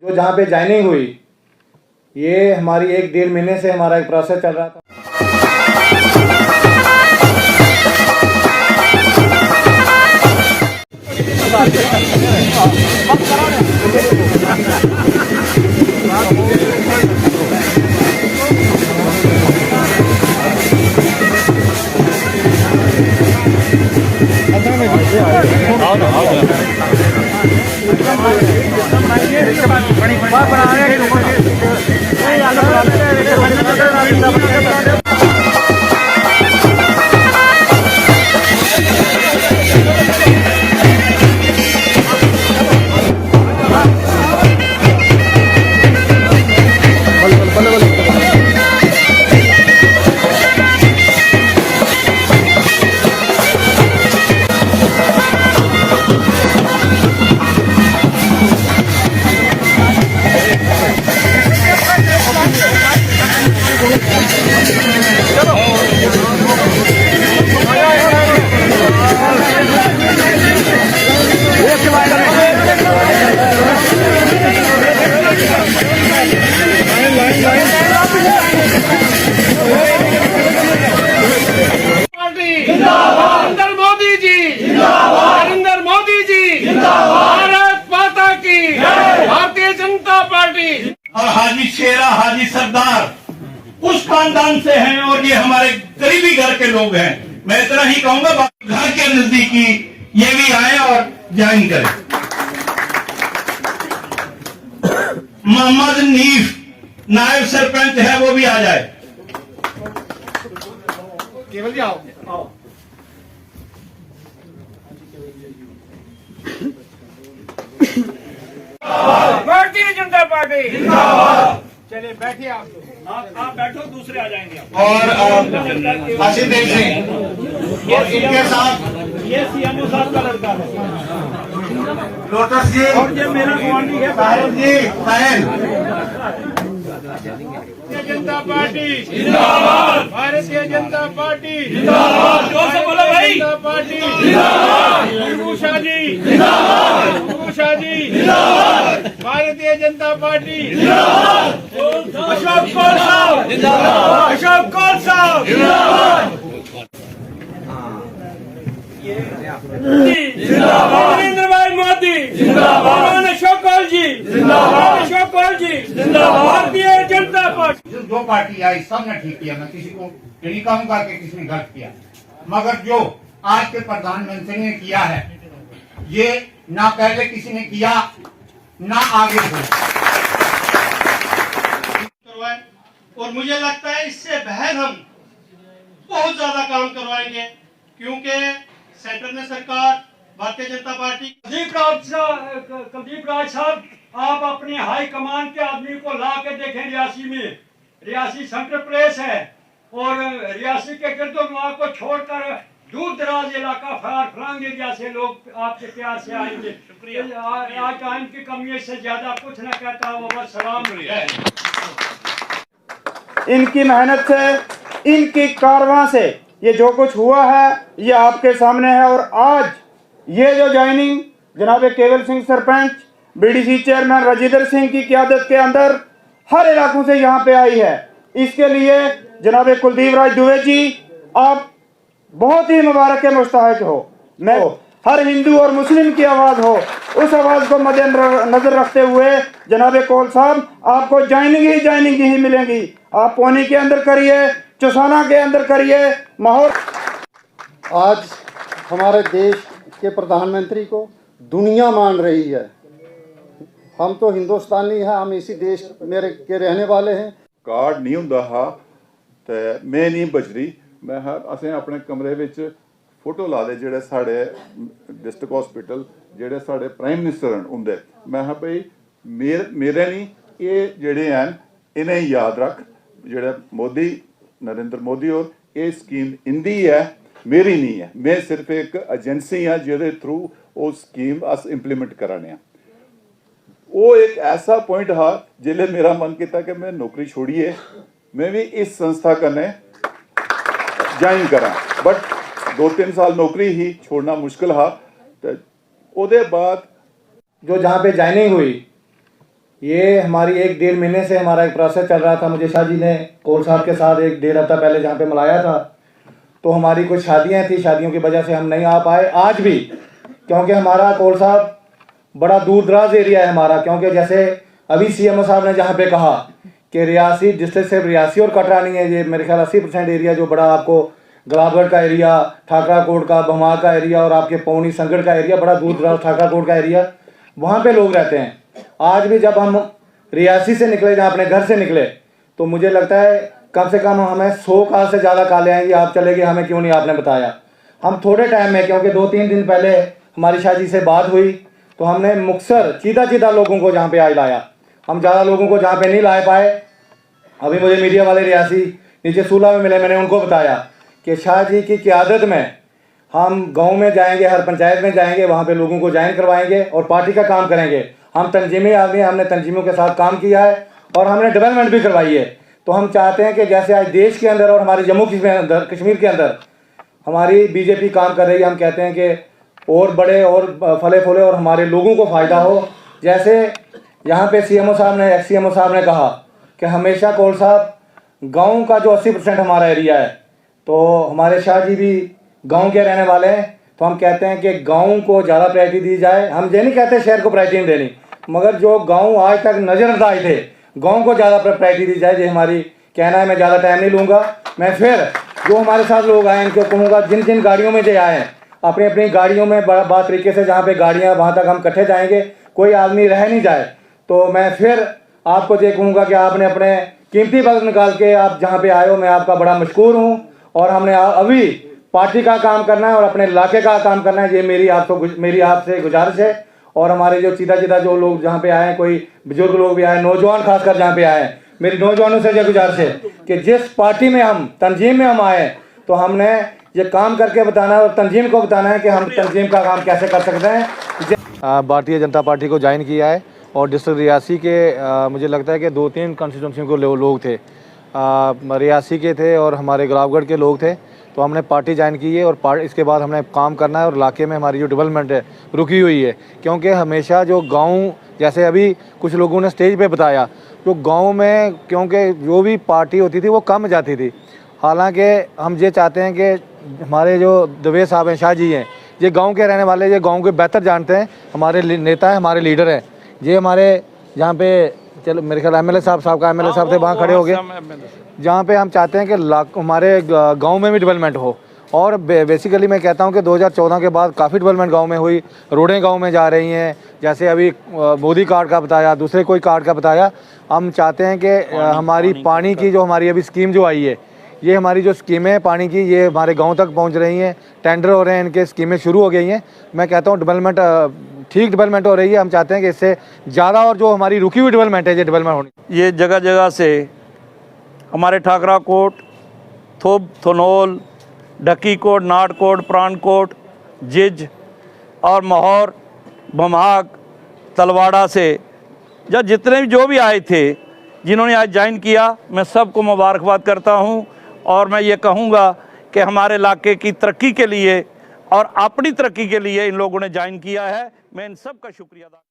जो जहाँ पे ज्वाइनिंग हुई, ये हमारी 1-1.5 महीने से हमारा एक प्रोसेस चल रहा था। नरेंद्र मोदी जी जिंदाबाद, नरेंद्र मोदी जी जिंदाबाद, भारत माता की भारतीय जनता पार्टी। और हाजी शेरा हाजी सरदार उस खानदान से हैं और ये हमारे करीबी घर के लोग हैं। मैं इतना ही कहूंगा, घर के नजदीकी ये भी आए और ज्वाइन करें। मोहम्मद नीफ नायब सरपंच है, वो भी आ जाए। केवल जी आओ। भारतीय जनता पार्टी जिंदाबाद। चलिए बैठिए, आप बैठो, दूसरे आ जाएंगे। और आशीष सिंह और इनके साथ ये सीएमओ साहब का लड़का है, लोटस जी और ये मेरा गुआंढी है साहिल जी। साहिल भारतीय जनता पार्टी जिंदाबाद, भारतीय जनता पार्टी जिंदाबाद, जोर से बोलो भाई, जनता पार्टी जिंदाबाद, उषा जी जिंदाबाद, उषा जी जिंदाबाद, भारतीय जनता पार्टी जिंदाबाद, अशोक कौल साहब जिंदाबाद, अशोक कौल साहब जिंदाबाद, नरेंद्र भाई मोदी जिंदाबाद, अशोक कौल जी जिंदाबाद, अशोक कौल जी जिंदाबाद, भारतीय जनता पार्टी। जो पार्टी आई सबने ठीक किया, मैं किसी को ये नहीं कहूंगा कि किसी ने गलत किया, मगर जो आज के प्रधानमंत्री ने किया है, ये ना पहले किसी ने किया ना आगे हो। और मुझे लगता है इससे बेहद हम बहुत ज्यादा काम करवाएंगे, क्योंकि सेंटर में सरकार भारतीय जनता पार्टी। कुलदीप राज साहब, आप अपने हाई कमान के आदमी को ला के देखें रियासी में। रियासी सेंटर प्लेस है और रियासी के गिरदोनवा को छोड़कर दूर दराज इलाका फलांग एरिया से लोग आपके प्यार से आएंगे। शुक्रिया। आज टाइम की कमी से ज्यादा कुछ न कहता हूँ, बस सलाम है। इनकी मेहनत से, इनकी कारवां से ये जो कुछ हुआ है ये आपके सामने है। और आज ये जो ज्वाइनिंग जनाब केवल सिंह सरपंच, बीडीसी चेयरमैन राजेंद्र सिंह की क़यादत के अंदर हर इलाकों से यहाँ पे आई है, इसके लिए जनाब कुलदीप राज दुबे जी आप बहुत ही मुबारक के मुस्तहिक हो। मैं हर हिंदू और मुस्लिम की आवाज़ हो, उस आवाज़ को मद्देनजर रखते हुए जनाब कौल साहब आपको ज्वाइनिंग ही मिलेंगी। आप पौनी के अंदर करिए, चौसाना के अंदर करिए, माहौल। आज हमारे देश के प्रधानमंत्री को दुनिया मान रही है। हम तो हिंदुस्तानी हैं, हम इसी देश मेरे के रहने वाले हैं। कार्ड नहीं हुंदा हा ते मैं नहीं बचदी, मैं असें अपने कमरे विच फोटो ला दे जेह्ड़े साढ़े डिस्ट्रिक्ट हॉस्पिटल जेह्ड़े साढ़े प्राइम मिनिस्टर न उंदे। मैं हा भाई मेरे नहीं, ये जेह्ड़े हैन इन्हें याद रख, जेह्ड़े मोदी नरेंद्र मोदी और ये स्कीम इंदी है, मेरी नहीं है। मैं सिर्फ एक एजेंसी हाँ जेह्दे थ्रू वो स्कीम अस इंप्लीमेंट कराने। वो एक ऐसा पॉइंट हा जिसले मेरा मन किया कि मैं नौकरी छोड़िए, मैं भी इस संस्था कन्नै ज्वाइन करा, बट 2-3 साल नौकरी ही छोड़ना मुश्किल हा। तो ओदे बाद जो जहाँ पे ज्वाइनिंग हुई, ये हमारी 1-1.5 महीने से हमारा एक प्रोसेस चल रहा था। मुझे शाह जी ने कोल साहब के साथ 1-1.5 हफ्ता पहले जहाँ पे मिलाया था, तो हमारी कुछ शादियाँ थी, शादियों की वजह से हम नहीं आ पाए आज भी, क्योंकि हमारा कोल साहब बड़ा दूर दराज एरिया है हमारा। क्योंकि जैसे अभी CMO साहब ने जहाँ पे कहा कि रियासी डिस्ट्रिक्ट सिर्फ रियासी और कटरा नहीं है, ये मेरे ख्याल 80% एरिया जो बड़ा आपको गुलाबगढ़ का एरिया, ठाकराकोट का, भमा का एरिया और आपके पौनी संगड़ का एरिया, बड़ा दूर दराज ठाकराकोट का एरिया, वहाँ पे लोग रहते हैं। आज भी जब हम रियासी से निकले, जहाँ अपने घर से निकले, तो मुझे लगता है कम से कम हमें 100 काल से ज़्यादा कालें आएंगी, आप चले गए, हमें क्यों नहीं आपने बताया। हम थोड़े टाइम में, क्योंकि 2-3 दिन पहले हमारी शाह जी से बात हुई, तो हमने मुक्तसर चीदा लोगों को जहाँ पे आज लाया। हम ज़्यादा लोगों को जहाँ पे नहीं ला पाए। अभी मुझे मीडिया वाले रियासी नीचे सूला में मिले, मैंने उनको बताया कि शाह जी की क़यादत में हम गांव में जाएंगे, हर पंचायत में जाएंगे, वहाँ पे लोगों को ज्वाइन करवाएंगे और पार्टी का काम करेंगे। हम तंजीमी आदमी, हमने तंजीमों के साथ काम किया है और हमने डेवलपमेंट भी करवाई है। तो हम चाहते हैं कि जैसे आज देश के अंदर और हमारे जम्मू कश्मीर के अंदर हमारी बीजेपी काम कर रही है, हम कहते हैं कि और बड़े और फले फूले और हमारे लोगों को फ़ायदा हो। जैसे यहाँ पे CMO साहब ने, ex-CMO साहब ने कहा कि हमेशा कोल साहब गांव का जो 80% हमारा एरिया है, तो हमारे शाह जी भी गांव के रहने वाले हैं, तो हम कहते हैं कि गांव को ज़्यादा प्रायोरिटी दी जाए। हम ये नहीं कहते शहर को प्रायोरिटी नहीं देनी, मगर जो गांव आज तक नज़रअंदाज थे, गांव को ज़्यादा प्रायोरिटी दी जाए। ये हमारी कहना है। मैं ज़्यादा टाइम नहीं लूँगा। मैं फिर जो हमारे साथ लोग आए इनको कहूँगा, जिन जिन गाड़ियों में जो आए हैं, अपनी अपनी गाड़ियों में बात तरीके से, जहाँ पे गाड़ियाँ वहाँ तक हम इकट्ठे जाएंगे, कोई आदमी रह नहीं जाए। तो मैं फिर आपको ये कहूँगा कि आपने अपने कीमती वक्त निकाल के आप जहाँ पे आए हो, मैं आपका बड़ा मशकूर हूँ। और हमने अभी पार्टी का काम करना है और अपने इलाके का काम करना है, ये मेरी आपसे गुजारिश है। और हमारे जो सीधा जो लोग जहाँ पे आए हैं, कोई बुजुर्ग लोग भी आए, नौजवान खासकर जहाँ पे आए हैं, मेरी नौजवानों से ये गुजारिश है कि जिस पार्टी में हम, तंजीम में हम आए, तो हमने ये काम करके बताना है और तंजीम को बताना है कि हम तंजीम का काम कैसे कर सकते हैं। भारतीय जनता पार्टी को ज्वाइन किया है और डिस्ट्रिक्ट रियासी के मुझे लगता है कि 2-3 कंस्टिट्यूंसी को लोग थे, रियासी के थे और हमारे गुलाबगढ़ के लोग थे। तो हमने पार्टी ज्वाइन की है और इसके बाद हमने काम करना है और इलाके में हमारी जो डेवलपमेंट है रुकी हुई है। क्योंकि हमेशा जो गांव, जैसे अभी कुछ लोगों ने स्टेज पे बताया, जो गांव में क्योंकि जो भी पार्टी होती थी वो कम जाती थी। हालांकि हम ये चाहते हैं कि हमारे जो दवे साहब हैं, शाह जी हैं, ये गांव के रहने वाले, ये गांव के बेहतर जानते हैं, हमारे नेता हैं, हमारे लीडर हैं। ये हमारे जहाँ पे, चलो मेरे ख्याल MLA साहब थे, वहाँ खड़े हो गए, जहाँ पे हम चाहते हैं कि हमारे गांव में भी डेवलपमेंट हो। और बेसिकली मैं कहता हूँ कि 2014 के बाद काफ़ी डेवलपमेंट गांव में हुई, रोडें गांव में जा रही हैं, जैसे अभी मोदी कार्ड का बताया, दूसरे कोई कार्ड का बताया। हम चाहते हैं कि हमारी पानी की जो हमारी अभी स्कीम जो आई है, ये हमारी जो स्कीमें पानी की, ये हमारे गाँव तक पहुँच रही हैं, टेंडर हो रहे हैं, इनके स्कीमें शुरू हो गई हैं। मैं कहता हूँ डेवलपमेंट ठीक डेवलपमेंट हो रही है। हम चाहते हैं कि इससे ज़्यादा और जो हमारी रुकी हुई डेवलपमेंट है, ये डेवलपमेंट होनी। ये जगह जगह से हमारे ठाकराकोट, थोब, थनोल, ढकीकोट, नाड़कोट, प्राणकोट, जिज और माहौर, भमाग, तलवाड़ा से या जितने भी जो भी आए थे, जिन्होंने आज ज्वाइन किया, मैं सबको मुबारकबाद करता हूं। और मैं ये कहूँगा कि हमारे इलाके की तरक्की के लिए और अपनी तरक्की के लिए इन लोगों ने ज्वाइन किया है। मैं इन सब का शुक्रिया अदा